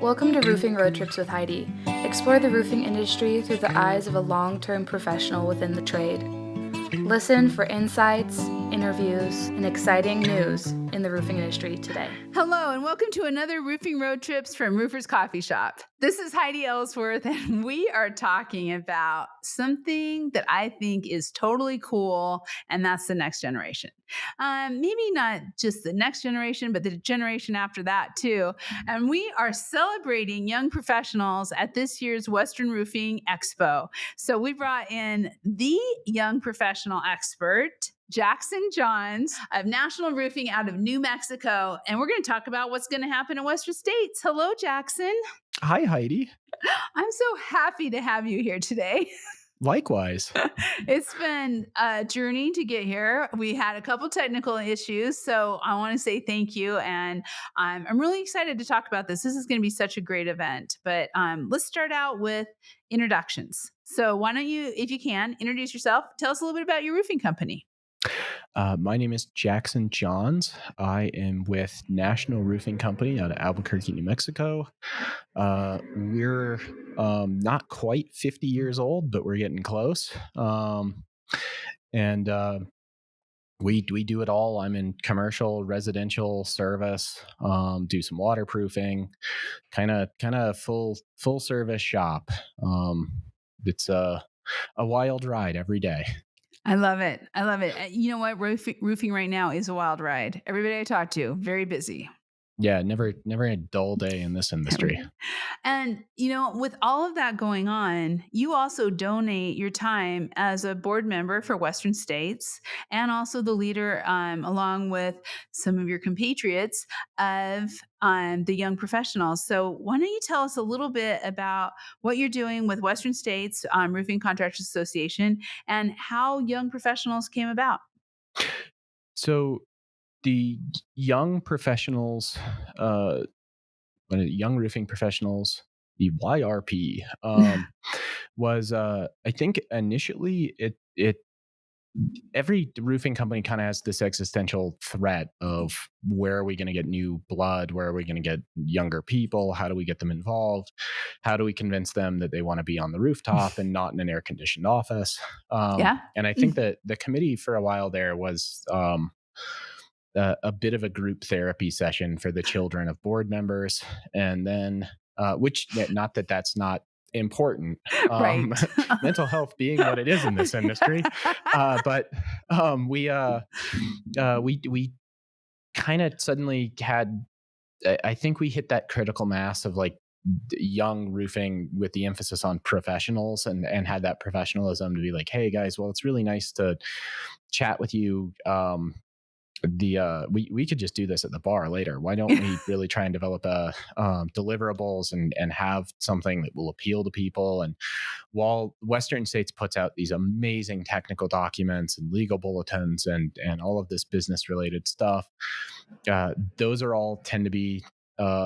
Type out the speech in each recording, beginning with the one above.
Welcome to Roofing Road Trips with Heidi. Explore the roofing industry through the eyes of a long-term professional within the trade. Listen for insights, interviews, and exciting news in the roofing industry today. Hello, and welcome to another Roofing Road Trips from Roofers Coffee Shop. This is Heidi Ellsworth, and we are talking about something that I think is totally cool, and that's the next generation. Maybe not just the next generation, but the generation after that too. And we are celebrating young professionals at this year's Western Roofing Expo. So we brought in the young professional expert, Jackson Johns of National Roofing out of New Mexico. And we're going to talk about what's going to happen in Western States. Hello, Jackson. Hi, Heidi. I'm so happy to have you here today. Likewise. It's been a journey to get here. We had a couple technical issues, so I want to say thank you. And I'm really excited to talk about this. This is going to be such a great event. But let's start out with introductions. So why don't you, if you can, introduce yourself. Tell us a little bit about your roofing company. My name is Jackson Johns. I am with National Roofing Company out of Albuquerque, New Mexico. We're not quite 50 years old, but we're getting close. And we do it all. I'm in commercial, residential, service, do some waterproofing, kind of full service shop. It's a wild ride every day. I love it. I love it. You know what? Roofing right now is a wild ride. Everybody I talk to, very busy. Yeah, never a dull day in this industry. And, you know, with all of that going on, you also donate your time as a board member for Western States and also the leader, along with some of your compatriots, of the young professionals. So why don't you tell us a little bit about what you're doing with Western States Roofing Contractors Association and how young professionals came about? So the young professionals, young roofing professionals, the YRP, was I think initially it every roofing company kind of has this existential threat of where are we going to get new blood? Where are we going to get younger people? How do we get them involved? How do we convince them that they want to be on the rooftop and not in an air conditioned office? Yeah. And I think that the committee for a while there was a bit of a group therapy session for the children of board members. And then, which not that that's not important, Right. mental health being what it is in this industry. But we kind of suddenly had, I think we hit that critical mass of like young roofing with the emphasis on professionals and had that professionalism to be like, hey guys, well, it's really nice to chat with you. We could just do this at the bar later. Why don't we really try and develop deliverables and have something that will appeal to people? And while Western States puts out these amazing technical documents and legal bulletins and all of this business related stuff, those are all tend to be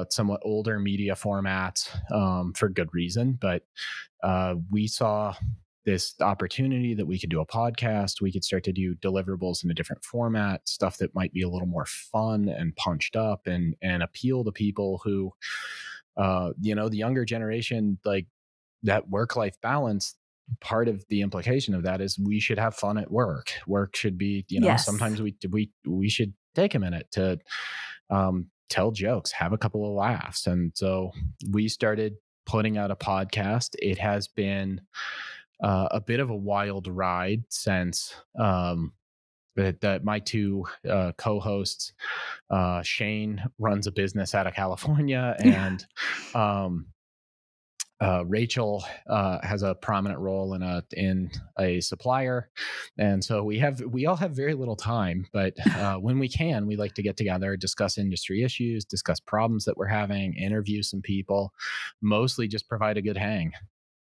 somewhat older media formats for good reason. But we saw this opportunity that we could do a podcast, we could start to do deliverables in a different format, stuff that might be a little more fun and punched up and appeal to people who, the younger generation, like that work-life balance. Part of the implication of that is we should have fun at work. Work should be, Yes. sometimes we should take a minute to tell jokes, have a couple of laughs. And so we started putting out a podcast. It has been a bit of a wild ride since that my two co-hosts, Shane runs a business out of California, and Rachel has a prominent role in a supplier, and so we all have very little time. But when we can, we like to get together, discuss industry issues, discuss problems that we're having, interview some people, mostly just provide a good hang.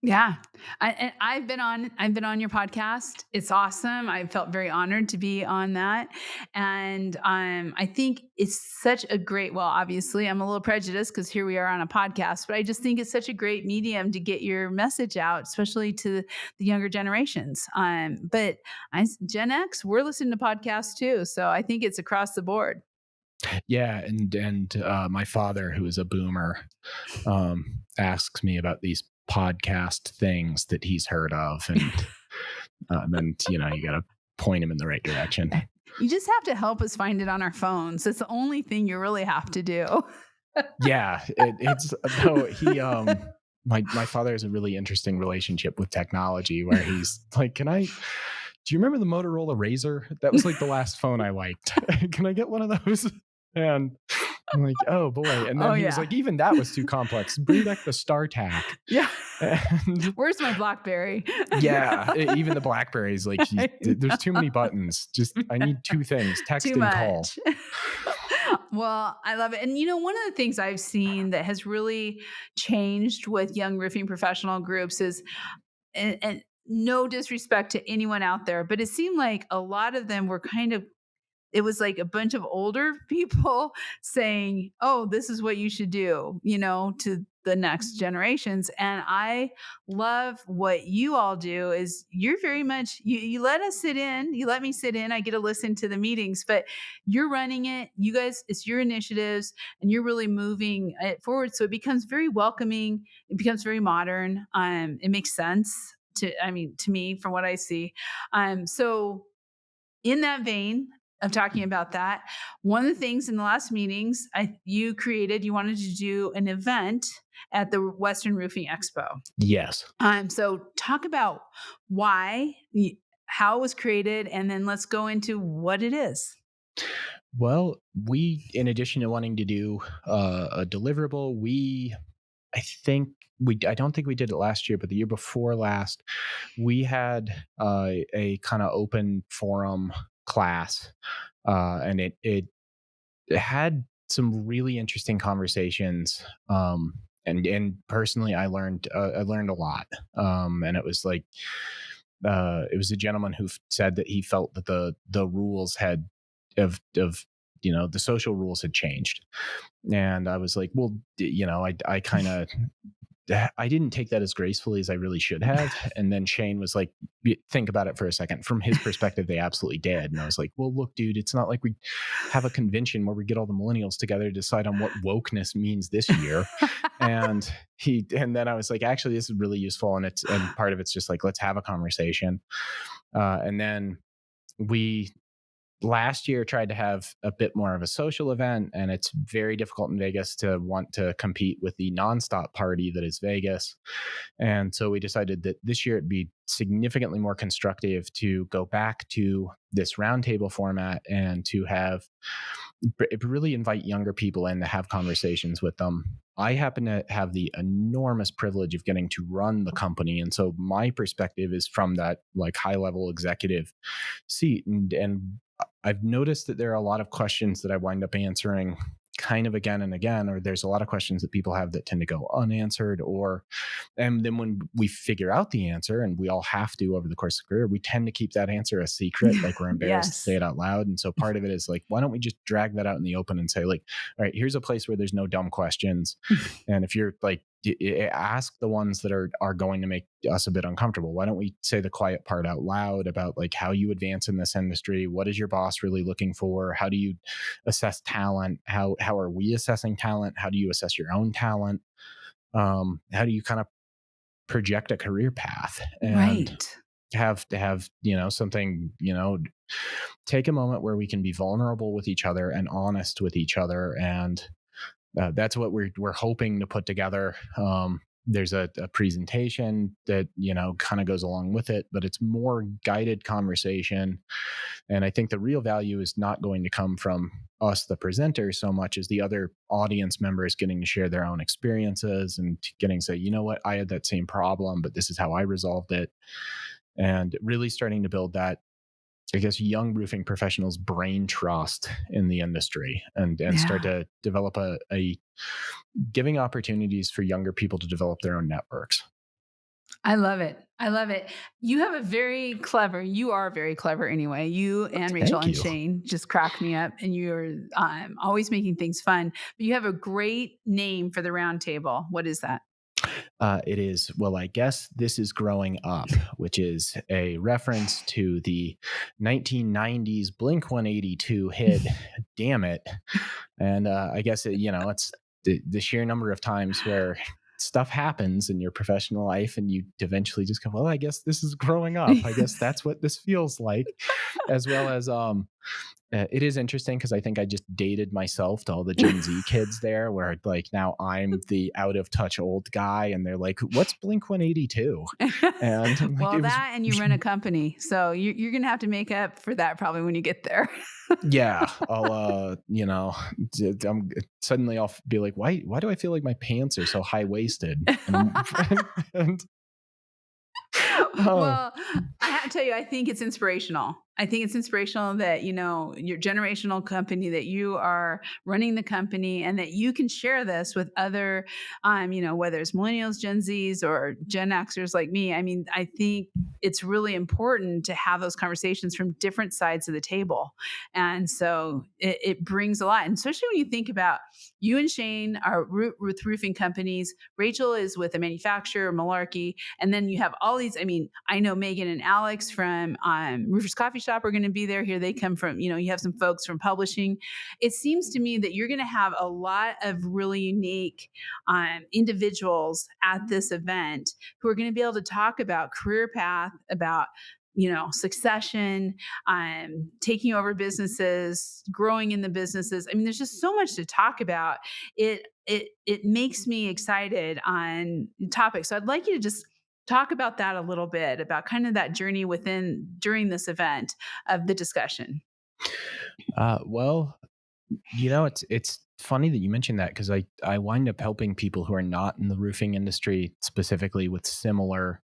Yeah. I've been on your podcast. It's awesome. I felt very honored to be on that. And I think it's such a great, well, obviously I'm a little prejudiced because here we are on a podcast, but I just think it's such a great medium to get your message out, especially to the younger generations. But Gen X, we're listening to podcasts too. So I think it's across the board. Yeah, and my father, who is a boomer, asks me about these podcast things that he's heard of, and then you got to point him in the right direction. You just have to help us find it on our phones. It's the only thing you really have to do. Yeah, it's no he my father has a really interesting relationship with technology where he's like, "Can I? Do you remember the Motorola Razor? That was like the last phone I liked. Can I get one of those?" And I'm like, "Oh boy!" And then Oh, he was yeah. like, "Even that was too complex. Bring back the StarTAC." Yeah. And Where's my BlackBerry? yeah, even the BlackBerry's like, I there's too many know. buttons. Just I need two things: text Too and call. much. Well, I love it. And one of the things I've seen that has really changed with young roofing professional groups is, and no disrespect to anyone out there, but it seemed like a lot of them were it was like a bunch of older people saying, "Oh, this is what you should do," to the next generations. And I love what you all do is you're very much you let us sit in, you let me sit in, I get to listen to the meetings, but you're running it. You guys, it's your initiatives and you're really moving it forward. So it becomes very welcoming, it becomes very modern. It makes sense to me from what I see. So in that vein of talking about that, one of the things in the last meetings you wanted to do an event at the Western Roofing Expo. Yes. So talk about how it was created, and then let's go into what it is. Well, we, in addition to wanting to do a deliverable, I don't think we did it last year, but the year before last, we had a kind of open forum class, and it had some really interesting conversations. And personally, I learned a lot. And it was like it was a gentleman who said that he felt that the rules had of the social rules had changed, and I was like, well, I kind of I didn't take that as gracefully as I really should have. And then Shane was like, think about it for a second. From his perspective, they absolutely did. And I was like, well, look, dude, it's not like we have a convention where we get all the millennials together to decide on what wokeness means this year. And then I was like, actually, this is really useful. And part of it's just like, let's have a conversation. And then we last year tried to have a bit more of a social event, and it's very difficult in Vegas to want to compete with the nonstop party that is Vegas. And so we decided that this year it'd be significantly more constructive to go back to this roundtable format and to really invite younger people in to have conversations with them. I happen to have the enormous privilege of getting to run the company. And so my perspective is from that like high level executive seat. And I've noticed that there are a lot of questions that I wind up answering kind of again and again, or there's a lot of questions that people have that tend to go unanswered, and then when we figure out the answer, and we all have to over the course of the career, we tend to keep that answer a secret, like we're embarrassed to say it out loud. And so part of it is like, why don't we just drag that out in the open and say like, all right, here's a place where there's no dumb questions. And if you're like, ask the ones that are going to make us a bit uncomfortable. Why don't we say the quiet part out loud about like how you advance in this industry? What is your boss really looking for? How do you assess talent? How are we assessing talent? How do you assess your own talent? How do you kind of project a career path? And Right. have to have something, take a moment where we can be vulnerable with each other and honest with each other. And that's what we're hoping to put together. There's a presentation that kind of goes along with it, but it's more guided conversation. And I think the real value is not going to come from us, the presenter, so much as the other audience members getting to share their own experiences and getting to say, you know what, I had that same problem, but this is how I resolved it. And really starting to build that, I guess, young roofing professionals' brain trust in the industry, and start to develop a giving opportunities for younger people to develop their own networks. I love it. I love it. You are very clever anyway. You and Rachel and Shane just crack me up, and you're always making things fun. But you have a great name for the round table. What is that? It is, well, I guess this is growing up, which is a reference to the 1990s Blink 182 hit, Damn It. And I guess, it's the sheer number of times where stuff happens in your professional life and you eventually just go, well, I guess this is growing up. I guess that's what this feels like. As well as, it is interesting because I think I just dated myself to all the Gen Z kids there, where like now I'm the out of touch old guy, and they're like, "What's Blink 182?" And I'm like, Well, that and you run a company, so you're gonna have to make up for that probably when you get there. yeah, I'll I'm suddenly I'll be like, why do I feel like my pants are so high waisted? And, oh, Well, I have to tell you, I think it's inspirational. I think it's inspirational that, your generational company, that you are running the company and that you can share this with other, whether it's millennials, Gen Zs, or Gen Xers like me. I mean, I think it's really important to have those conversations from different sides of the table. And so it brings a lot. And especially when you think about you and Shane are with roofing companies. Rachel is with a manufacturer, Malarkey. And then you have all these, I know Megan and Alex from Roofers Coffee Shop are going to be there. Here they come from, you have some folks from publishing. It seems to me that you're going to have a lot of really unique individuals at this event who are going to be able to talk about career path, about succession, taking over businesses, growing in the businesses. I mean, there's just so much to talk about. It makes me excited on the topic. So I'd like you to just talk about that a little bit, about kind of that journey during this event of the discussion. Well, it's funny that you mentioned that, because I wind up helping people who are not in the roofing industry specifically with similar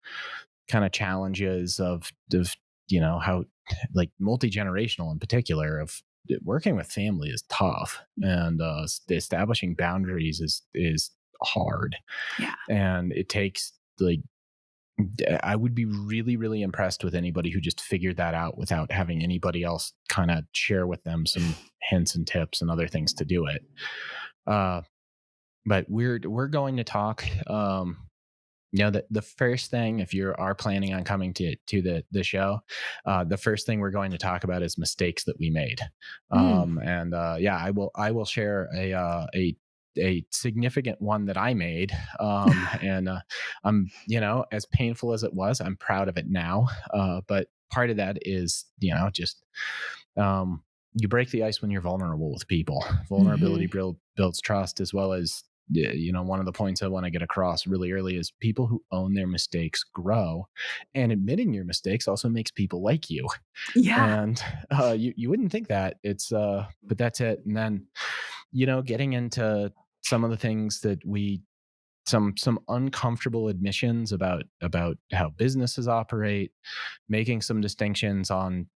kind of challenges of how, like, multi-generational in particular, of working with family is tough, and establishing boundaries is hard. Yeah. And it takes, like, I would be really, really impressed with anybody who just figured that out without having anybody else kind of share with them some hints and tips and other things to do it. But we're going to talk. The first thing, if you are planning on coming to the show, the first thing we're going to talk about is mistakes that we made. I will share a significant one that I made. And I'm, as painful as it was, I'm proud of it now. But part of that is, just, you break the ice when you're vulnerable with people. Vulnerability builds trust, as well as, one of the points I want to get across really early is people who own their mistakes grow, and admitting your mistakes also makes people like you. Yeah. And you wouldn't think that. It's but that's it. And then, getting into some of the things that some uncomfortable admissions about how businesses operate, making some distinctions on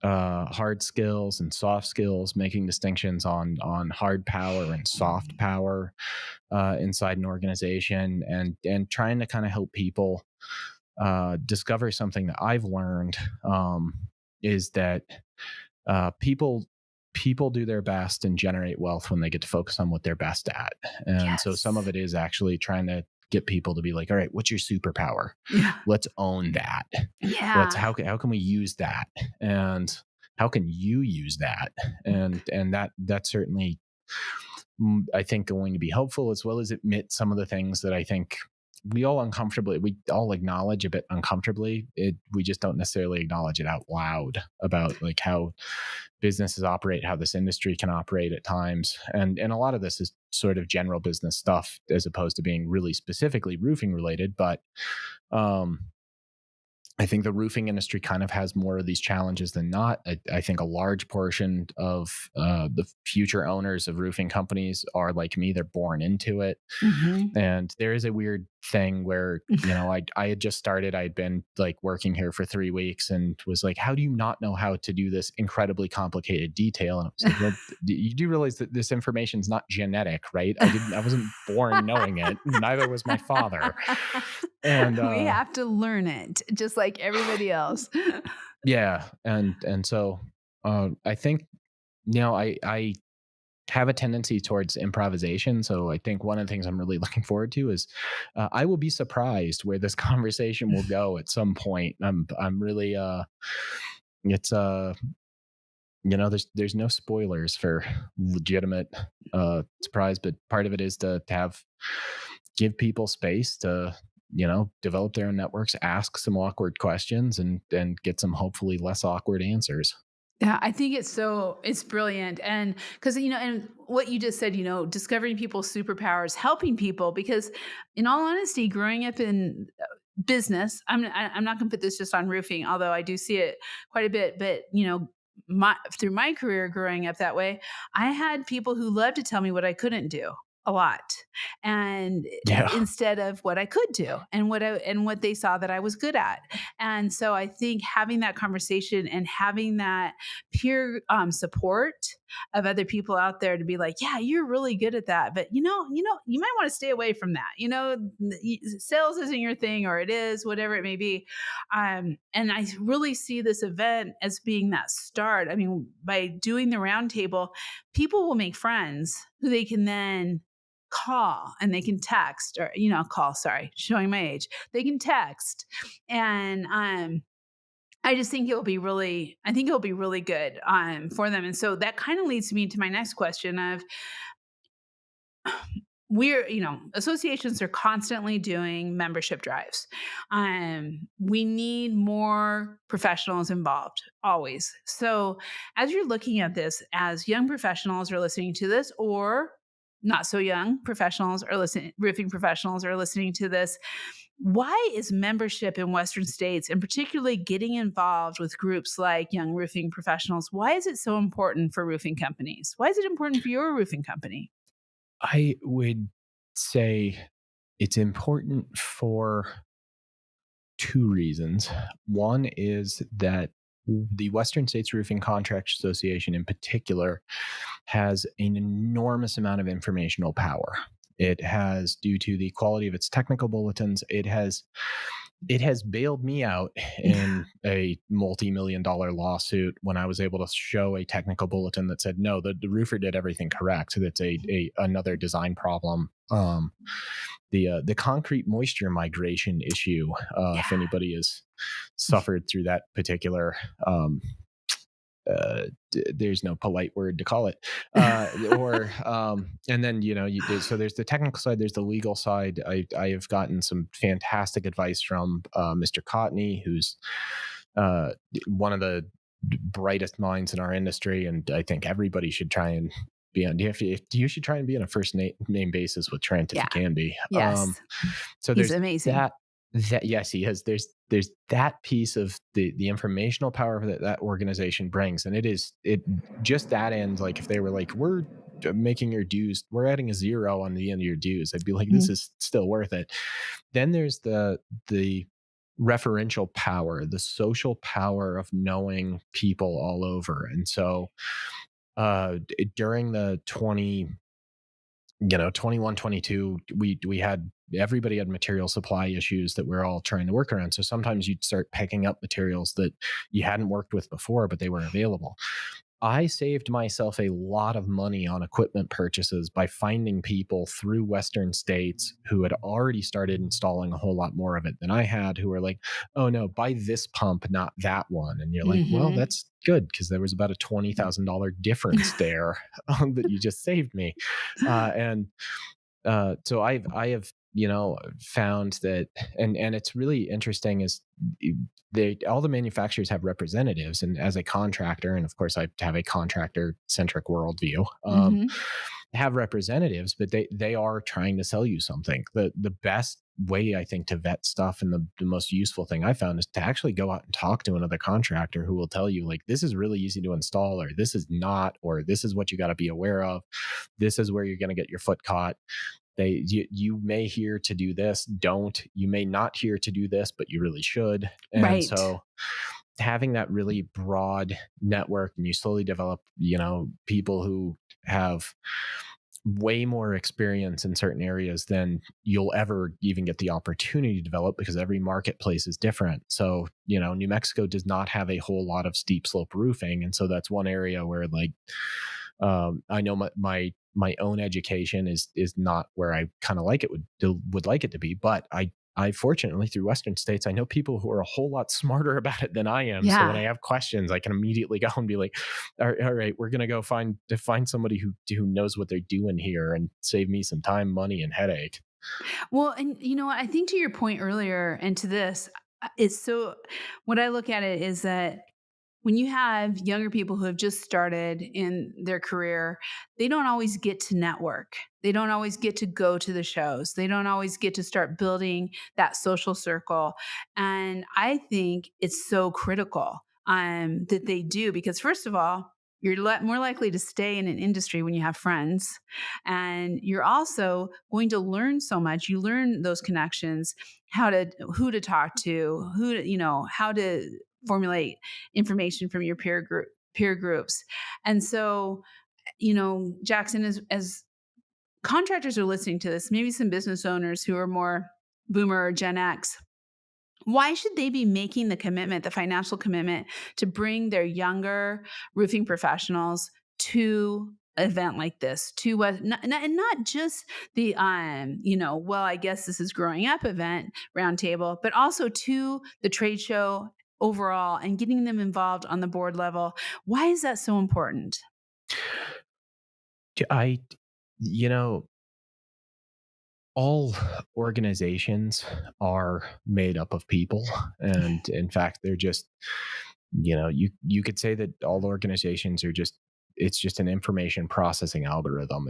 hard skills and soft skills, making distinctions on hard power and soft power inside an organization, and trying to kind of help people discover something that I've learned, is that people do their best and generate wealth when they get to focus on what they're best at. And so some of it is actually trying to get people to be like, all right, what's your superpower? Yeah. Let's own that. Yeah. How can we use that? And how can you use that? And that's certainly, I think, going to be helpful, as well as admit some of the things that I think we all acknowledge a bit uncomfortably. We just don't necessarily acknowledge it out loud, about like how businesses operate, how this industry can operate at times. And a lot of this is sort of general business stuff, as opposed to being really specifically roofing related. But I think the roofing industry kind of has more of these challenges than not. I think a large portion of the future owners of roofing companies are like me. They're born into it. And there is a weird thing where, I had just started. I'd been like working here for 3 weeks and was like, how do you not know how to do this incredibly complicated detail? And it was like, well, you do realize that this information is not genetic, right? I wasn't born knowing it. Neither was my father. And we have to learn it just like everybody else. Yeah. And so I think, I have a tendency towards improvisation. So I think one of the things I'm really looking forward to is I will be surprised where this conversation will go at some point. I'm really it's there's no spoilers for legitimate surprise, but part of it is to have give people space to develop their own networks, ask some awkward questions, and get some hopefully less awkward answers. Yeah, I think it's brilliant. And because, and what you just said, discovering people's superpowers, helping people, because in all honesty, growing up in business, I'm not going to put this just on roofing, although I do see it quite a bit, but, through my career growing up that way, I had people who loved to tell me what I couldn't do a lot, and Yeah. instead of what I could do and what they saw that I was good at. And so I think having that conversation and having that peer support of other people out there to be like, yeah, you're really good at that, but you might want to stay away from that. Sales isn't your thing, or it is, whatever it may be. And I really see this event as being that start. I mean, by doing the roundtable, people will make friends who they can then call, and they can text, or call, sorry, showing my age. They can text. And I just think I think it'll be really good for them. And so that kind of leads me to my next question of, associations are constantly doing membership drives. We need more professionals involved, always. So as you're looking at this, as young professionals are listening to this, or not so young professionals are listening, roofing professionals are listening to this, why is membership in Western states, and particularly getting involved with groups like Young Roofing Professionals, why is it so important for roofing companies? Why is it important for your roofing company? I would say it's important for two reasons. One is that the Western States Roofing Contractors Association in particular has an enormous amount of informational power. It has, due to the quality of its technical bulletins, it has bailed me out in a multi-million-dollar lawsuit when I was able to show a technical bulletin that said, no, the roofer did everything correct. So that's another design problem. The concrete moisture migration issue, if anybody has suffered through that particular there's no polite word to call it. And then, so there's the technical side, there's the legal side. I have gotten some fantastic advice from Mr. Cotney, who's one of the brightest minds in our industry. And I think everybody should try and be on, you should try and be on a first name basis with Trent if you can be. Yes. So He's there's amazing. that yes, he has. There's that piece of the informational power that organization brings, and it just that end. Like if they were like, we're making your dues, we're adding a 0 on the end of your dues, I'd be like, this is still worth it. Then there's the referential power, the social power of knowing people all over, and so during the 21, 22, we had, everybody had material supply issues that we're all trying to work around. So sometimes you'd start picking up materials that you hadn't worked with before, but they were available. I saved myself a lot of money on equipment purchases by finding people through Western states who had already started installing a whole lot more of it than I had, who were like, oh no, buy this pump, not that one. And you're like, well, that's good, because there was about a $20,000 difference there that you just saved me. So I have found that, and it's really interesting, is all the manufacturers have representatives, and as a contractor, and of course I have a contractor centric worldview, have representatives, but they are trying to sell you something. The best way, I think, to vet stuff, and the most useful thing I found, is to actually go out and talk to another contractor who will tell you, like, this is really easy to install, or this is not, or this is what you got to be aware of. This is where you're going to get your foot caught. You may hear to do this, don't. You may not hear to do this, but you really should. And so having that really broad network, and you slowly develop, people who have way more experience in certain areas than you'll ever even get the opportunity to develop, because every marketplace is different. So, New Mexico does not have a whole lot of steep slope roofing. And so that's one area where, like, I know my own education is not where I kind of like it would like it to be, but I fortunately through Western states, I know people who are a whole lot smarter about it than I am. So when I Yeah. have questions, I can immediately go and be like, all right, we're going to go find somebody who knows what they're doing here and save me some time, money, and headache. Well, and you know what? I think to your point earlier and to this, it's so what I look at it is that when you have younger people who have just started in their career, they don't always get to network. They don't always get to go to the shows. They don't always get to start building that social circle. And I think it's so critical that they do because, first of all, you're more likely to stay in an industry when you have friends. And you're also going to learn so much. You learn those connections, who to talk to, how to formulate information from your peer groups. And so, Jackson, as contractors are listening to this, maybe some business owners who are more boomer or Gen X, why should they be making the commitment, the financial commitment to bring their younger roofing professionals to an event like this, to what, and not just the, well, I guess this is growing up event roundtable, but also to the trade show overall and getting them involved on the board level. Why is that so important? I, you know, all organizations are made up of people, and in fact, they're just, you could say that all organizations are just, it's just an information processing algorithm.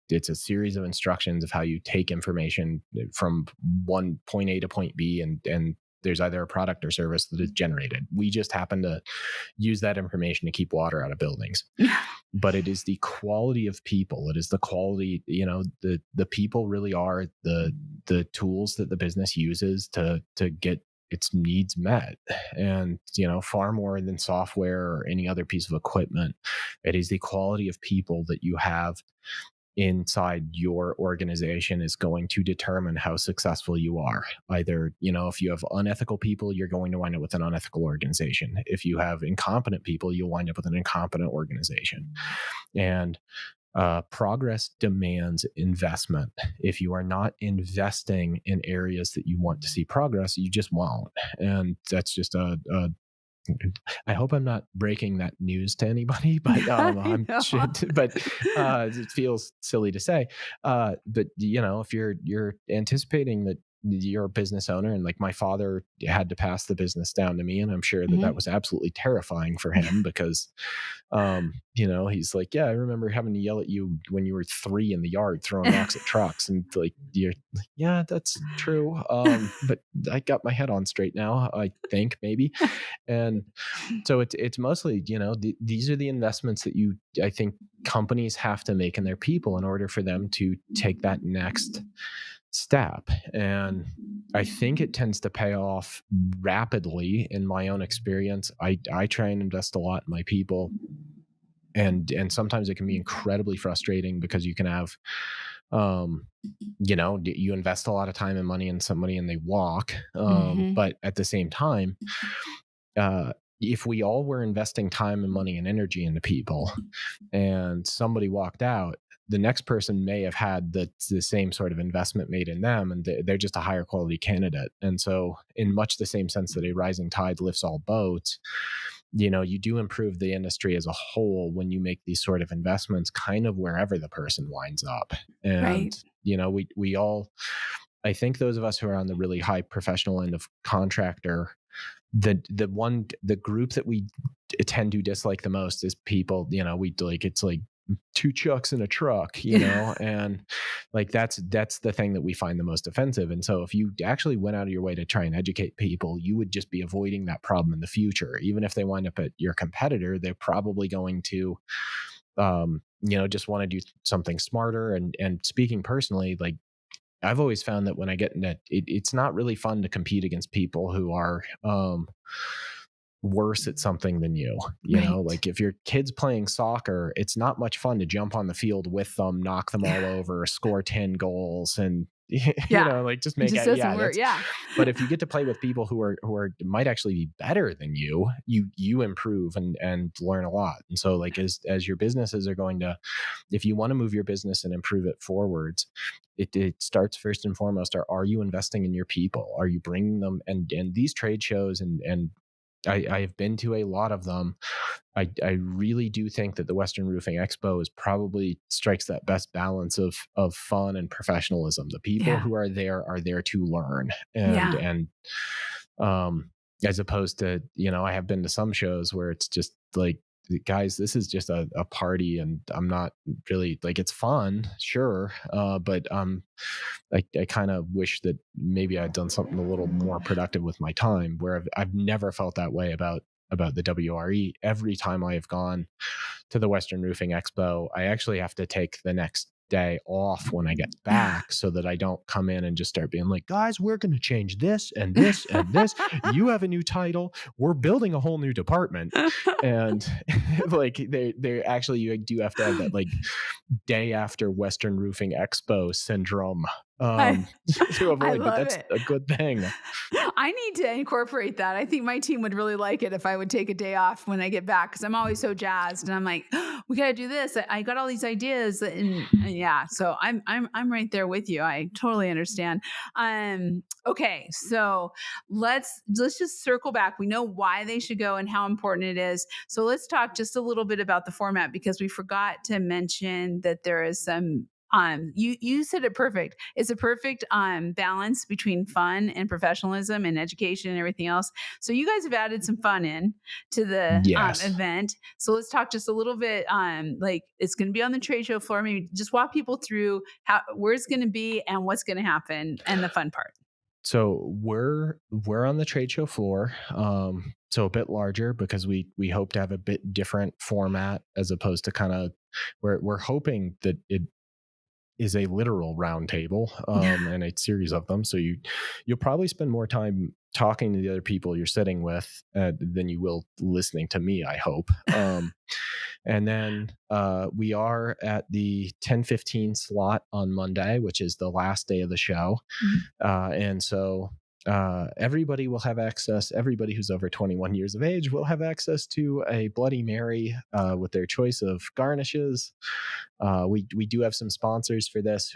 It's a series of instructions of how you take information from one point A to point B, and there's either a product or service that is generated. We just happen to use that information to keep water out of buildings. But it is the quality of people. It is the quality, the people really are the tools that the business uses to get its needs met. And, far more than software or any other piece of equipment, it is the quality of people that you have inside your organization is going to determine how successful you are. Either, if you have unethical people, you're going to wind up with an unethical organization. If you have incompetent people, you'll wind up with an incompetent organization. And progress demands investment. If you are not investing in areas that you want to see progress, you just won't. And that's just I hope I'm not breaking that news to anybody, but I'm should, but it feels silly to say. But if you're anticipating that you're a business owner, and like my father had to pass the business down to me, and I'm sure that Mhm. that was absolutely terrifying for him because, he's like, yeah, I remember having to yell at you when you were 3 in the yard throwing rocks at trucks, and like you're like, yeah, that's true. But I got my head on straight now, I think maybe. And so it's mostly, these are the investments that I think companies have to make in their people in order for them to take that next step. And I think it tends to pay off rapidly in my own experience. I try and invest a lot in my people. And sometimes it can be incredibly frustrating because you can have, you invest a lot of time and money in somebody and they walk. Mhm. But at the same time, uh, if we all were investing time and money and energy into people and somebody walked out, the next person may have had the same sort of investment made in them, and they're just a higher quality candidate. And so in much the same sense that a rising tide lifts all boats, you do improve the industry as a whole when you make these sort of investments kind of wherever the person winds up. Right. And we all, I think those of us who are on the really high professional end of contractor, the group that we tend to dislike the most is people, we like, it's like two chucks in a truck, and like that's the thing that we find the most offensive. And so if you actually went out of your way to try and educate people, you would just be avoiding that problem in the future. Even if they wind up at your competitor, they're probably going to just want to do something smarter. And speaking personally, like I've always found that when I get in it's not really fun to compete against people who are worse at something than you. Right. Like if your kid's playing soccer, it's not much fun to jump on the field with them, knock them all over, score 10 goals, and like just It make just it. doesn't Yeah. work. Yeah. But if you get to play with people who might actually be better than you improve and learn a lot. And so like as your businesses are going to, if you want to move your business and improve it forwards, it starts first and foremost. Are you investing in your people? Are you bringing them? And these trade shows and I've been to a lot of them. I really do think that the Western Roofing Expo is probably strikes that best balance of fun and professionalism. The people who are there to learn and as opposed to, I have been to some shows where it's just like, guys, this is just a party and I'm not really like, it's fun, sure. But I kind of wish that maybe I'd done something a little more productive with my time, where I've never felt that way about the WRE. Every time I have gone to the Western Roofing Expo, I actually have to take the next day off when I get back so that I don't come in and just start being like, guys, we're going to change this and this and this. You have a new title. We're building a whole new department. And like they actually, you do have to have that like day after Western Roofing Expo syndrome to avoid, but that's a good thing. I need to incorporate that. I think my team would really like it if I would take a day off when I get back, because I'm always so jazzed and I'm like, we got to do this. I got all these ideas and yeah, so I'm right there with you. I totally understand. Okay, so let's just circle back. We know why they should go and how important it is. So let's talk just a little bit about the format, because we forgot to mention that there is some you said it perfect. It's a perfect balance between fun and professionalism and education and everything else. So you guys have added some fun in to the event. So let's talk just a little bit. Like it's going to be on the trade show floor. Maybe just walk people through where it's going to be and what's going to happen and the fun part. So we're on the trade show floor. So a bit larger because we hope to have a bit different format as opposed to kind of we're hoping that it is a literal round table and a series of them. So you'll probably spend more time talking to the other people you're sitting with than you will listening to me, I hope. And then we are at the 10:15 slot on Monday, which is the last day of the show. And so everybody will have access. Everybody who's over 21 years of age will have access to a Bloody Mary with their choice of garnishes. We do have some sponsors for this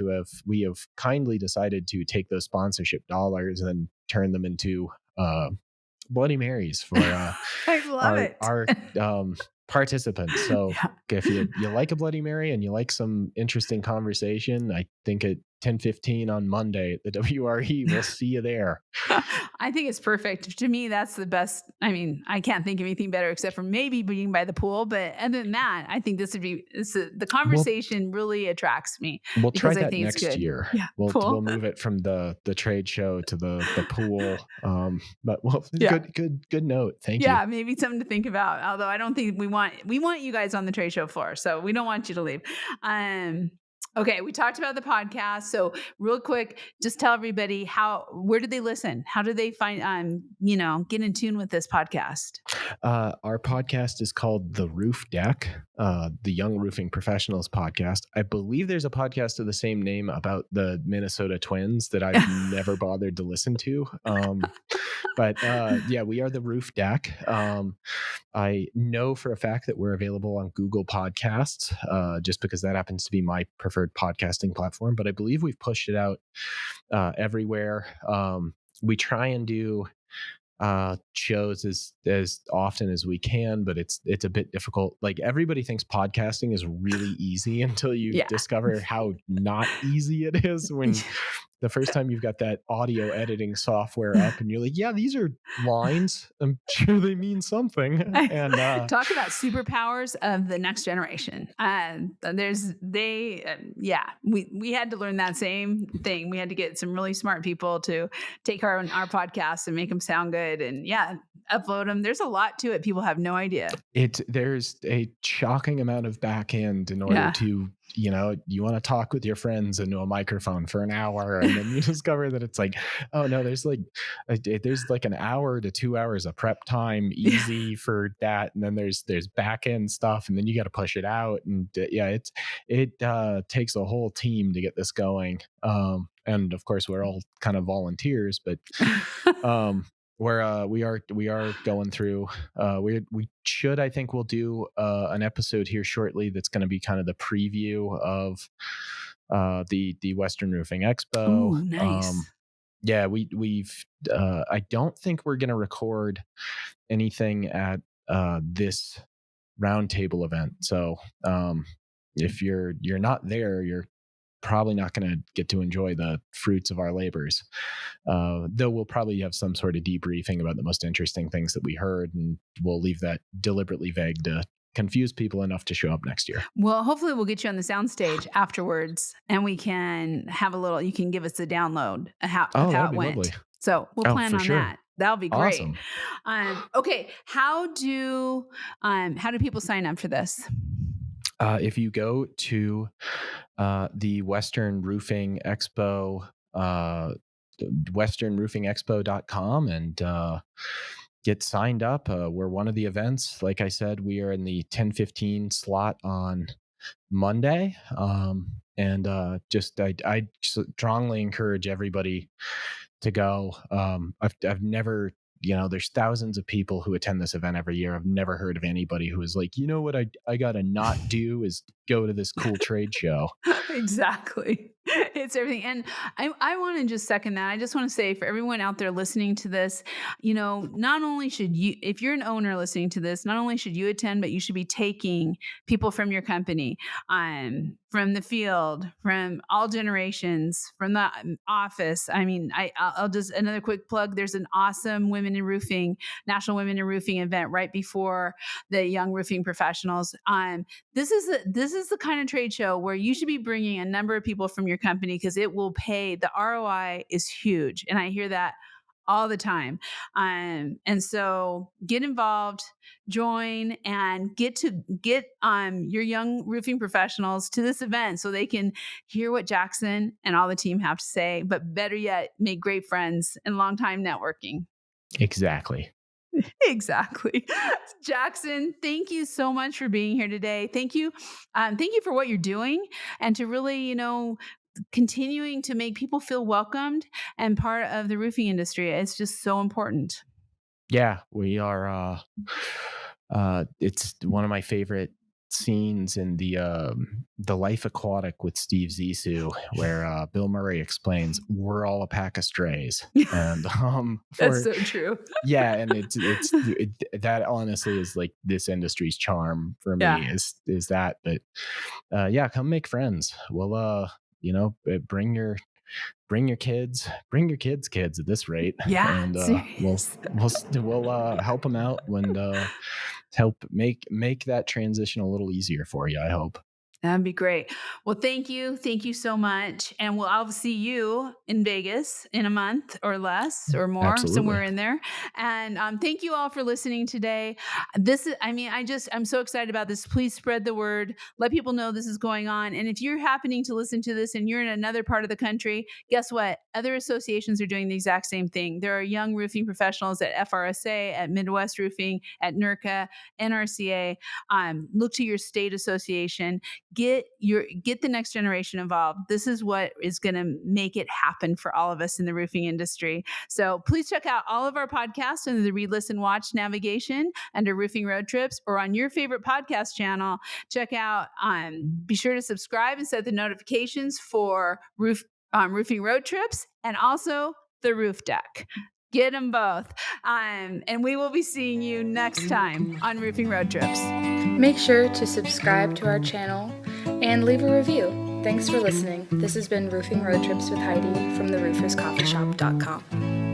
we have kindly decided to take those sponsorship dollars and turn them into Bloody Marys for I love our participants. So if you like a Bloody Mary and you like some interesting conversation, I think at 10:15 on Monday at the WRE, we'll see you there. I think it's perfect. To me, that's the best. I mean, I can't think of anything better except for maybe being by the pool. But other than that, I think the conversation really attracts me. We'll try that next year. Yeah, we'll move it from the trade show to the pool. But good note. Thank you. Yeah, maybe something to think about. Although I don't think we want you guys on the trade show floor, so we don't want you to leave. Okay, we talked about the podcast. So real quick, just tell everybody where do they listen? How do they find, get in tune with this podcast? Our podcast is called The Roof Deck, the Young Roofing Professionals podcast. I believe there's a podcast of the same name about the Minnesota Twins that I've never bothered to listen to. But we are The Roof Deck. I know for a fact that we're available on Google Podcasts, just because that happens to be my preferred podcasting platform. But I believe we've pushed it out everywhere. We try and do shows as often as we can, but it's a bit difficult. Like everybody thinks podcasting is really easy until you discover how not easy it is when the first time you've got that audio editing software up and you're like, yeah, these are lines. I'm sure they mean something. And talk about superpowers of the next generation. We had to learn that same thing. We had to get some really smart people to take our podcast and make them sound good. And upload them. There's a lot to it. People have no idea. There's a shocking amount of back end in order to, you want to talk with your friends into a microphone for an hour, and then you discover that it's like, oh no, there's like an hour to 2 hours of prep time easy for that, and then there's back end stuff, and then you got to push it out, and it takes a whole team to get this going. And of course we're all kind of volunteers, but we are going through, I think we'll do an episode here shortly that's going to be kind of the preview of the Western Roofing Expo. Ooh, nice. We've I don't think we're going to record anything at this roundtable event. So if you're not there, you're probably not going to get to enjoy the fruits of our labors. Though we'll probably have some sort of debriefing about the most interesting things that we heard, and we'll leave that deliberately vague to confuse people enough to show up next year. Well, hopefully we'll get you on the soundstage afterwards, and we can have you can give us the download of how it went. Lovely. So we'll plan on that. That'll be great. Awesome. Okay. How do people sign up for this? If you go to the Western Roofing Expo, westernroofingexpo.com, and get signed up. We're one of the events. Like I said, we are in the 10:15 slot on Monday. And I strongly encourage everybody to go. I've never, there's thousands of people who attend this event every year. I've never heard of anybody who is like, what I got to not do is go to this cool trade show. Exactly. It's everything. And I want to just second that. I just want to say, for everyone out there listening to this, not only should you, if you're an owner listening to this, not only should you attend, but you should be taking people from your company, from the field, from all generations, from the office. I mean, I'll just, another quick plug. There's an awesome National Women in Roofing event right before the Young Roofing Professionals. This is the kind of trade show where you should be bringing a number of people from your company, because it will pay. The ROI is huge. And I hear that all the time. And so get involved, join, and get your young roofing professionals to this event so they can hear what Jackson and all the team have to say, but better yet, make great friends and long time networking. Exactly. Exactly. Jackson, thank you so much for being here today. Thank you. Thank you for what you're doing, and to really, continuing to make people feel welcomed and part of the roofing industry. It's just so important. Yeah, we are. It's one of my favorite scenes in the Life Aquatic with Steve Zissou, where Bill Murray explains we're all a pack of strays, and that's so true. Yeah, and it's that honestly is like this industry's charm for me, is that. But come make friends. We'll bring your kids at this rate. Yeah, and we'll help them out and help make that transition a little easier for you, I hope. That'd be great. Well, thank you so much, and I'll see you in Vegas in a month or less or more. Absolutely. Somewhere in there. And thank you all for listening today. I'm so excited about this. Please spread the word. Let people know this is going on. And if you're happening to listen to this and you're in another part of the country, guess what? Other associations are doing the exact same thing. There are young roofing professionals at FRSA, at Midwest Roofing, at NERCA, NRCA. Look to your state association. Get the next generation involved. This is what is going to make it happen for all of us in the roofing industry. So please check out all of our podcasts under the Read, Listen, Watch navigation under Roofing Road Trips, or on your favorite podcast channel. Check out, be sure to subscribe and set the notifications for Roofing Road Trips, and also the Roof Deck. Get them both. And we will be seeing you next time on Roofing Road Trips. Make sure to subscribe to our channel and leave a review. Thanks for listening. This has been Roofing Road Trips with Heidi from therooferscoffeeshop.com.